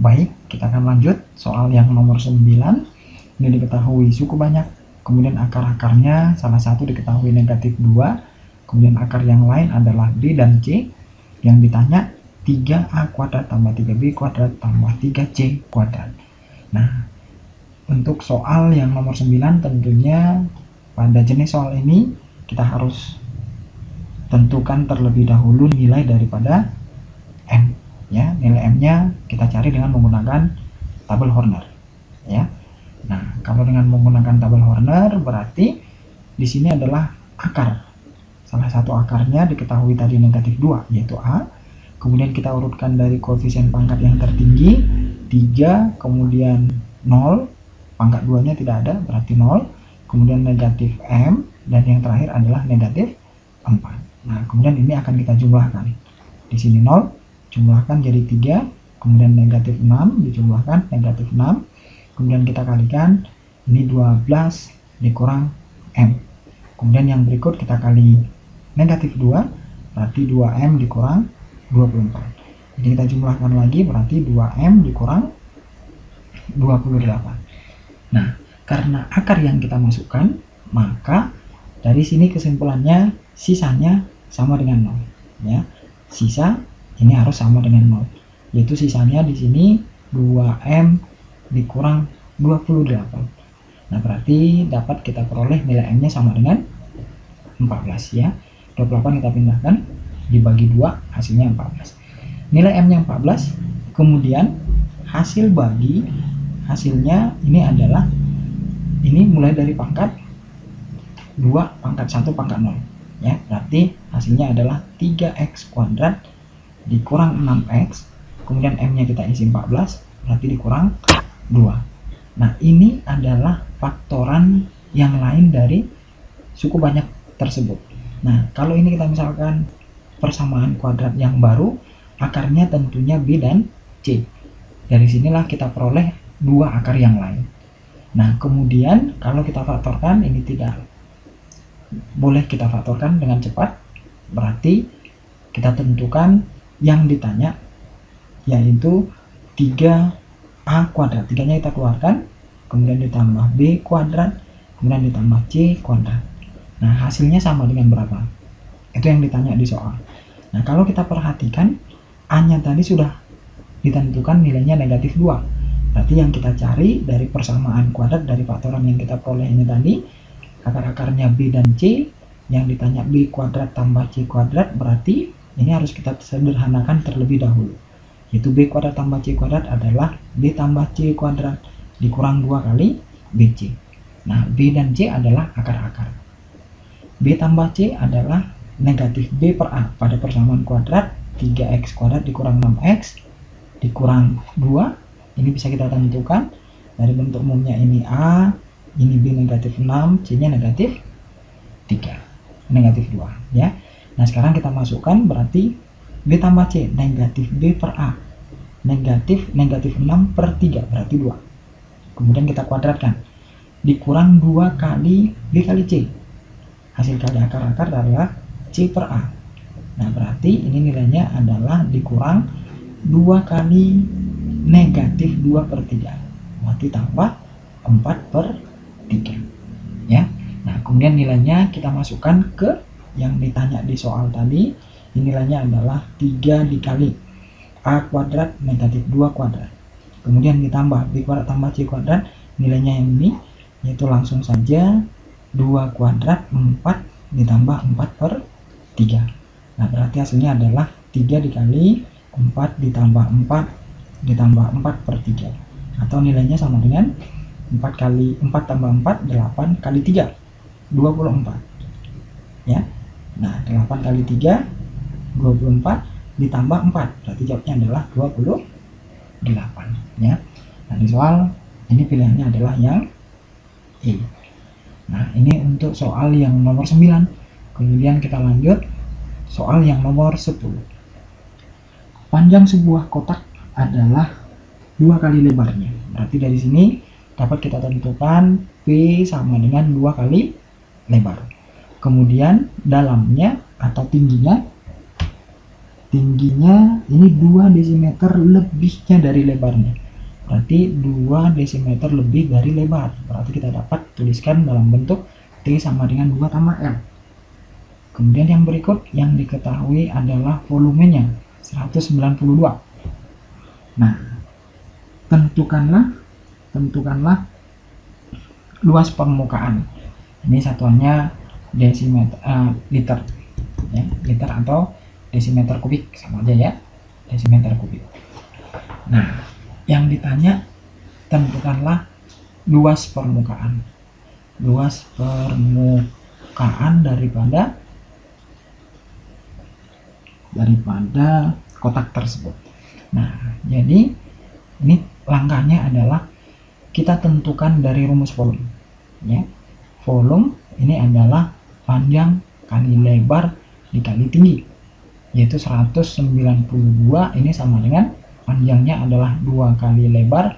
Baik, kita akan lanjut soal yang nomor 9. Ini diketahui suku banyak, kemudian akar-akarnya salah satu diketahui negatif 2, kemudian akar yang lain adalah B dan C. Yang ditanya 3A kuadrat tambah 3B kuadrat tambah 3C kuadrat. Nah, untuk soal yang nomor 9 tentunya pada jenis soal ini kita harus tentukan terlebih dahulu nilai daripada M. Ya, nilai M-nya kita cari dengan menggunakan tabel Horner. Ya. Nah, kalau dengan menggunakan tabel Horner berarti di sini adalah akar. Salah satu akarnya diketahui tadi negatif 2 yaitu A. Kemudian kita urutkan dari koefisien pangkat yang tertinggi 3, kemudian 0, pangkat 2-nya tidak ada berarti 0, kemudian negatif M, dan yang terakhir adalah negatif 4. Nah, kemudian ini akan kita jumlahkan. Di sini 0 jumlahkan jadi 3, kemudian negatif 6 dijumlahkan negatif 6, kemudian kita kalikan ini 12 dikurang M, kemudian yang berikut kita kali negatif 2 berarti 2M dikurang 24. Jadi kita jumlahkan lagi berarti 2M dikurang 28. Nah, karena akar yang kita masukkan, maka dari sini kesimpulannya sisanya sama dengan 0 ya. Sisa ini harus sama dengan 0, yaitu sisanya di sini 2M dikurang 28. Nah, berarti dapat kita peroleh nilai M-nya sama dengan 14 ya. 28 kita pindahkan dibagi 2 hasilnya 14. Nilai M-nya 14, kemudian hasil bagi hasilnya ini adalah ini mulai dari pangkat 2 pangkat 1 pangkat 0 ya. Berarti hasilnya adalah 3x kuadrat dikurang 6x, kemudian M-nya kita isi 14, berarti dikurang 2. Nah, ini adalah faktoran yang lain dari suku banyak tersebut. Nah, kalau ini kita misalkan persamaan kuadrat yang baru, akarnya tentunya B dan C. Dari sinilah kita peroleh 2 akar yang lain. Nah, kemudian kalau kita faktorkan, ini tidak boleh kita faktorkan dengan cepat, berarti kita tentukan yang ditanya yaitu 3A kuadrat. 3-nya kita keluarkan, kemudian ditambah B kuadrat, kemudian ditambah C kuadrat. Nah, hasilnya sama dengan berapa? Itu yang ditanya di soal. Nah, kalau kita perhatikan A-nya tadi sudah ditentukan nilainya negatif 2. Berarti yang kita cari dari persamaan kuadrat dari faktoran yang kita peroleh ini tadi, akar-akarnya B dan C, yang ditanya B kuadrat tambah C kuadrat, berarti ini harus kita sederhanakan terlebih dahulu, yaitu B kuadrat tambah C kuadrat adalah B tambah C kuadrat dikurang 2 kali BC. Nah, B dan C adalah akar-akar. B tambah C adalah negatif B per A pada persamaan kuadrat 3x kuadrat dikurang 6x dikurang 2. Ini bisa kita tentukan dari bentuk umumnya, ini A, ini B negatif 6, C-nya negatif 3, negatif 2 ya. Nah, sekarang kita masukkan berarti B tambah C, negatif B per A, negatif 6 per 3, berarti 2. Kemudian kita kuadratkan, dikurang 2 kali B kali C. Hasil kali akar-akar adalah C per A. Nah, berarti ini nilainya adalah dikurang 2 kali negatif 2 per 3. Berarti tambah 4 per 3. Ya. Nah, kemudian nilainya kita masukkan ke yang ditanya di soal tadi. Nilainya adalah 3 dikali A kuadrat negatif 2 kuadrat, kemudian ditambah B kuadrat tambah C kuadrat, nilainya yang ini yaitu langsung saja 2 kuadrat 4 ditambah 4 per 3. Nah, berarti hasilnya adalah 3 dikali 4 ditambah 4 ditambah 4 per 3, atau nilainya sama dengan 4 tambah 4 8 kali 3 24 ya. Nah, 8 kali 3 24 ditambah 4, berarti jawabnya adalah 28 ya. Nah, di soal ini pilihannya adalah yang E. Nah, ini untuk soal yang nomor 9. Kemudian kita lanjut soal yang nomor 10. Panjang sebuah kotak adalah 2 kali lebarnya. Berarti dari sini dapat kita tentukan P sama dengan 2 kali lebar. Kemudian dalamnya atau tingginya tingginya ini 2 desimeter lebihnya dari lebarnya. Berarti 2 desimeter lebih dari lebar. Berarti kita dapat tuliskan dalam bentuk T sama dengan 2 tambah L. Kemudian yang berikut yang diketahui adalah volumenya 192. Nah, tentukanlah luas permukaan. Ini satuannya desimeter, liter, ya, liter atau desimeter kubik, sama aja ya, desimeter kubik. Nah, yang ditanya tentukanlah luas permukaan daripada kotak tersebut. Nah, jadi ini langkahnya adalah kita tentukan dari rumus volume, ya. Volume ini adalah panjang kali lebar dikali tinggi, yaitu 192. Ini sama dengan panjangnya adalah 2 kali lebar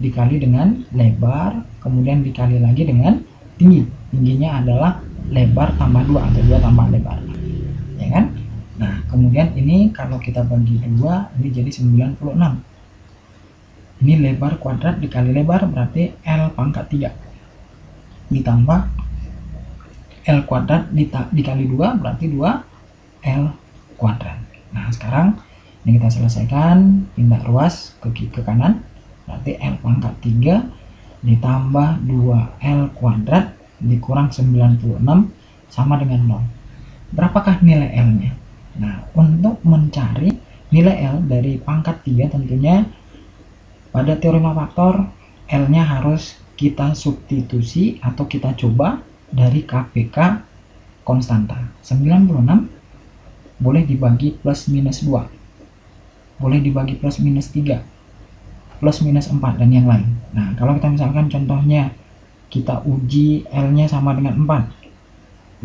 dikali dengan lebar, kemudian dikali lagi dengan tinggi. Tingginya adalah lebar tambah 2 atau 2 tambah lebar, ya kan? Nah, kemudian ini kalau kita bagi 2, ini jadi 96. Ini lebar kuadrat dikali lebar, berarti L pangkat 3 ditambah L kuadrat dikali 2, berarti 2 L kuadrat. Nah, sekarang ini kita selesaikan, pindah ruas ke kanan, berarti L pangkat 3 ditambah 2L kuadrat dikurang 96 sama dengan 0. Berapakah nilai L-nya? Nah, untuk mencari nilai L dari pangkat 3 tentunya pada teorema faktor L-nya harus kita substitusi atau kita coba dari KPK konstanta. 96 boleh dibagi plus minus 2, boleh dibagi plus minus 3, plus minus 4, dan yang lain. Nah, kalau kita misalkan contohnya kita uji L-nya sama dengan 4,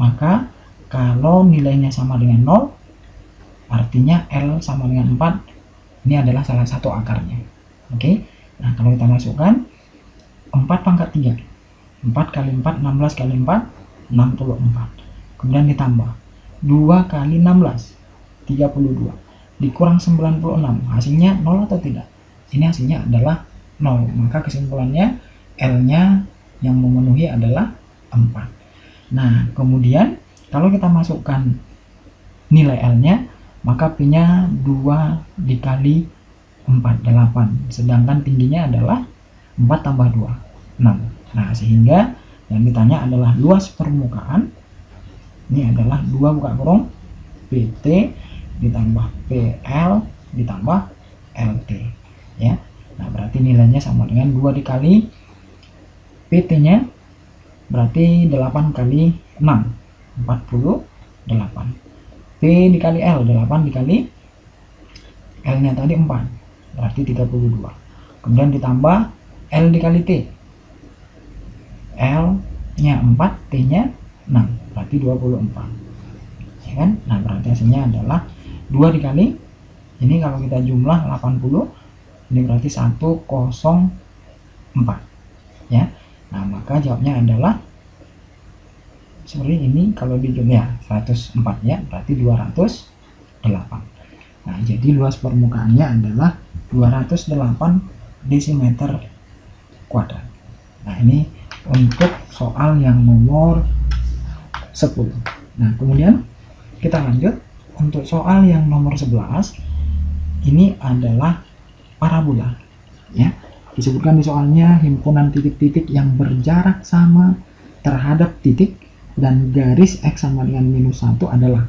maka kalau nilainya sama dengan 0, artinya L sama dengan 4, ini adalah salah satu akarnya. Oke. Nah, kalau kita masukkan 4 pangkat 3, 4 kali 4, 16 kali 4, 64. Kemudian ditambah 2 kali 16, 32. Dikurang 96, hasilnya 0 atau tidak? Ini hasilnya adalah 0. Maka kesimpulannya L-nya yang memenuhi adalah 4. Nah, kemudian kalau kita masukkan nilai L-nya, maka P-nya 2 dikali 4, 8. Sedangkan tingginya adalah 4 tambah 2, 6. Nah, sehingga yang ditanya adalah luas permukaan. Ini adalah 2 buka kurung PT ditambah PL ditambah LT, ya. Nah, berarti nilainya sama dengan 2 dikali PT-nya, berarti 8 kali 6, 48. P dikali L, 8 dikali L-nya tadi 4, berarti 32. Kemudian ditambah L dikali T, L-nya 4, T-nya 6, berarti 24, ya kan? Nah, berarti hasilnya adalah 2 dikali, ini kalau kita jumlah 80, ini berarti 104, ya. Nah, maka jawabnya adalah seperti ini. Kalau dijumlah 104, ya, berarti 208. Nah, jadi luas permukaannya adalah 208 desimeter kuadrat. Nah, ini untuk soal yang nomor 10. Nah, kemudian kita lanjut untuk soal yang nomor 11. Ini adalah parabola, ya. Disebutkan di soalnya himpunan titik-titik yang berjarak sama terhadap titik dan garis X sama dengan -1 adalah.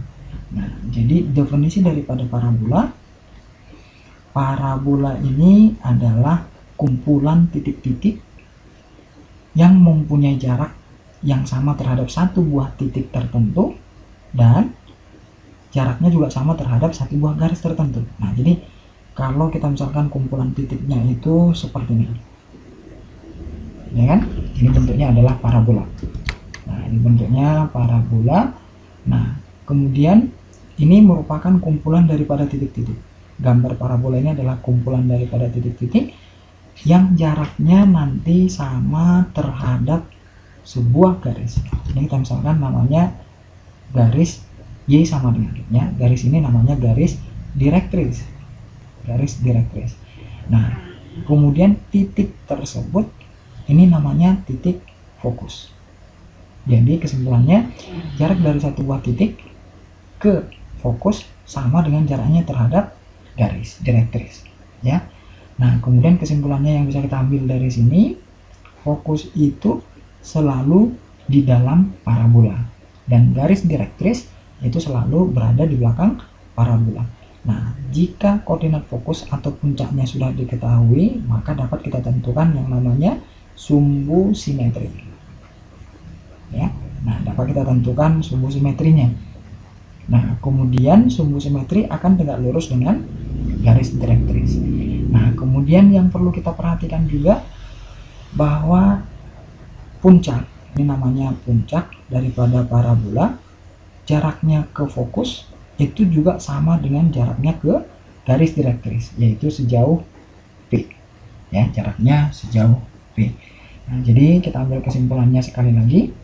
Nah, jadi definisi daripada parabola ini adalah kumpulan titik-titik yang mempunyai jarak yang sama terhadap satu buah titik tertentu dan jaraknya juga sama terhadap satu buah garis tertentu. Nah, jadi kalau kita misalkan kumpulan titiknya itu seperti ini, ya kan? Ini bentuknya adalah parabola. Nah, ini bentuknya parabola. Nah, kemudian ini merupakan kumpulan daripada titik-titik. Gambar parabola ini adalah kumpulan daripada titik-titik yang jaraknya nanti sama terhadap sebuah garis. Ini kita misalkan namanya garis Y sama dengan, ya, garis ini namanya garis direktris, garis direktris. Nah, kemudian titik tersebut ini namanya titik fokus. Jadi kesimpulannya, jarak dari satu buah titik ke fokus sama dengan jaraknya terhadap garis direktris, ya. Nah, kemudian kesimpulannya yang bisa kita ambil dari sini, fokus itu selalu di dalam parabola dan garis direktris itu selalu berada di belakang parabola. Nah, jika koordinat fokus atau puncaknya sudah diketahui, maka dapat kita tentukan yang namanya sumbu simetri. Ya, nah dapat kita tentukan sumbu simetrinya. Nah, kemudian sumbu simetri akan tegak lurus dengan garis direktris. Nah, kemudian yang perlu kita perhatikan juga bahwa puncak, ini namanya puncak daripada parabola, jaraknya ke fokus itu juga sama dengan jaraknya ke garis direktris, yaitu sejauh P. Ya, jaraknya sejauh P. Nah, jadi kita ambil kesimpulannya sekali lagi.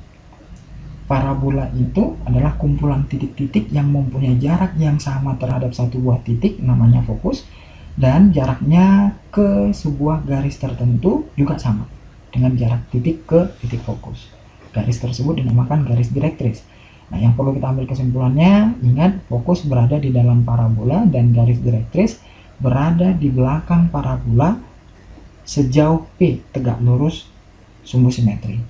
Parabola itu adalah kumpulan titik-titik yang mempunyai jarak yang sama terhadap satu buah titik, namanya fokus, dan jaraknya ke sebuah garis tertentu juga sama dengan jarak titik ke titik fokus. Garis tersebut dinamakan garis direktris. Nah, yang perlu kita ambil kesimpulannya, ingat fokus berada di dalam parabola dan garis direktris berada di belakang parabola sejauh P tegak lurus sumbu simetri.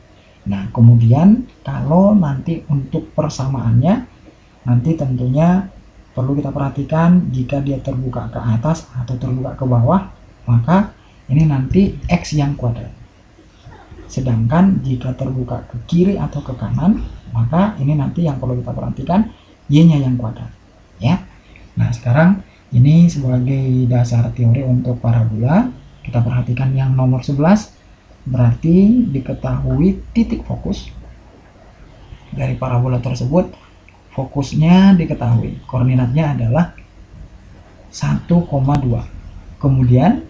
Nah, kemudian kalau nanti untuk persamaannya, nanti tentunya perlu kita perhatikan jika dia terbuka ke atas atau terbuka ke bawah, maka ini nanti X yang kuadrat. Sedangkan jika terbuka ke kiri atau ke kanan, maka ini nanti yang perlu kita perhatikan Y-nya yang kuadrat. Ya. Nah, sekarang ini sebagai dasar teori untuk parabola, kita perhatikan yang nomor 11. Berarti diketahui titik fokus dari parabola tersebut, fokusnya diketahui, koordinatnya adalah 1,2. Kemudian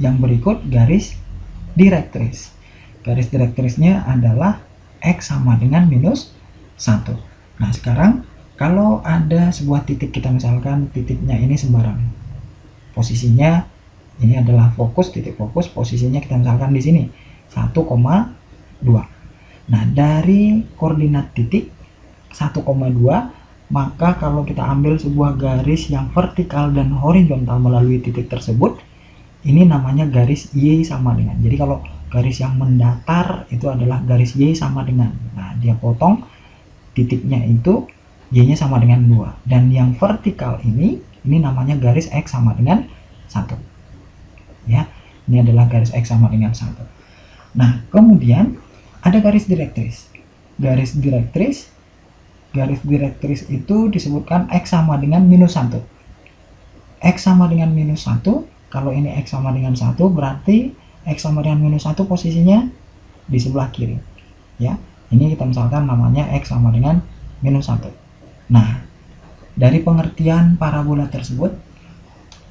yang berikut garis direktris. Garis direktrisnya adalah X sama dengan minus 1. Nah, sekarang kalau ada sebuah titik, kita misalkan titiknya ini sembarang, posisinya ini adalah fokus, titik fokus, posisinya kita misalkan di sini 1,2. Nah, dari koordinat titik 1,2, maka kalau kita ambil sebuah garis yang vertikal dan horizontal melalui titik tersebut, ini namanya garis Y sama dengan. Jadi kalau garis yang mendatar itu adalah garis Y sama dengan. Nah, dia potong titiknya itu Y-nya sama dengan 2. Dan yang vertikal ini namanya garis X sama dengan 1. Ya, ini adalah garis X sama dengan 1. Nah, kemudian ada garis direktris. Garis direktris itu disebutkan X sama dengan minus 1. X sama dengan minus 1, kalau ini X sama dengan 1, berarti X sama dengan minus 1 posisinya di sebelah kiri. Ya, ini kita misalkan namanya X sama dengan minus 1. Nah, dari pengertian parabola tersebut,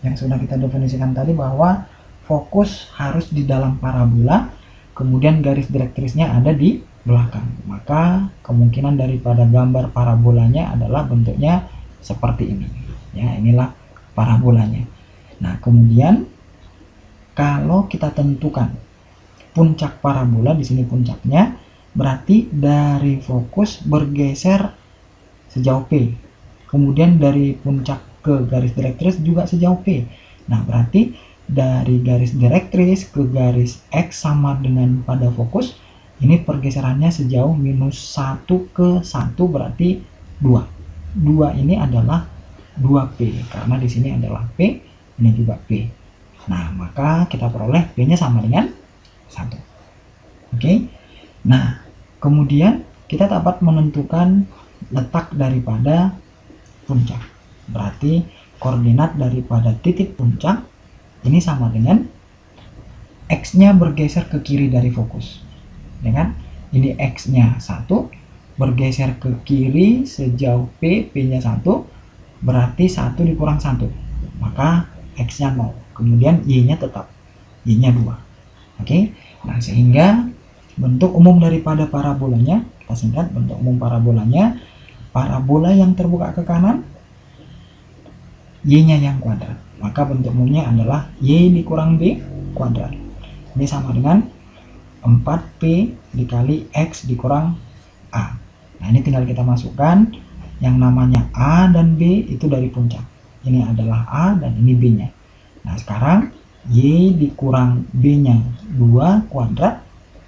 yang sudah kita definisikan tadi bahwa fokus harus di dalam parabola, kemudian garis direktrisnya ada di belakang. Maka kemungkinan daripada gambar parabolanya adalah bentuknya seperti ini. Ya, inilah parabolanya. Nah, kemudian kalau kita tentukan puncak parabola, di sini puncaknya, berarti dari fokus bergeser sejauh P. Kemudian dari puncak ke garis direktris juga sejauh P. Nah, berarti dari garis direktris ke garis X sama dengan pada fokus, ini pergeserannya sejauh minus 1 ke 1, berarti 2. 2 ini adalah 2P, karena di sini adalah P, ini juga P. Nah, maka kita peroleh P-nya sama dengan 1. Oke. Nah, kemudian kita dapat menentukan letak daripada puncak. Berarti koordinat daripada titik puncak ini sama dengan X-nya bergeser ke kiri dari fokus. Ya kan? Ini X-nya 1, bergeser ke kiri sejauh P, P-nya 1, berarti 1 dikurang 1. Maka X-nya 0. Kemudian Y-nya tetap. Y-nya 2. Oke? Nah, sehingga bentuk umum daripada parabolanya, kita singkat bentuk umum parabolanya, parabola yang terbuka ke kanan Y-nya yang kuadrat. Maka bentuk umumnya adalah Y dikurang B kuadrat. Ini sama dengan 4P dikali X dikurang A. Nah, ini tinggal kita masukkan yang namanya A dan B itu dari puncak. Ini adalah A dan ini B-nya. Nah, sekarang Y dikurang B-nya 2 kuadrat.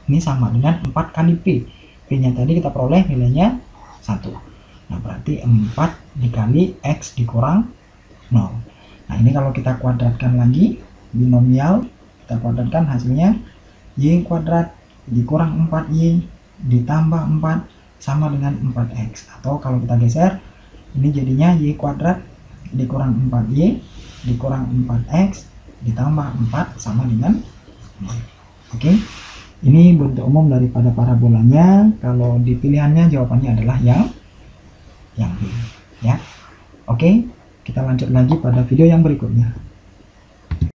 Ini sama dengan 4 kali P. P-nya tadi kita peroleh nilainya 1. Nah, berarti 4 dikali X dikurang 0. Nah, ini kalau kita kuadratkan lagi, binomial, kita kuadratkan hasilnya Y kuadrat dikurang 4Y ditambah 4 sama dengan 4X. Atau kalau kita geser, ini jadinya Y kuadrat dikurang 4Y dikurang 4X ditambah 4 sama dengan 0. Oke, ini bentuk umum daripada parabolanya. Kalau di pilihannya jawabannya adalah yang B, ya. Oke, kita lanjut lagi pada video yang berikutnya.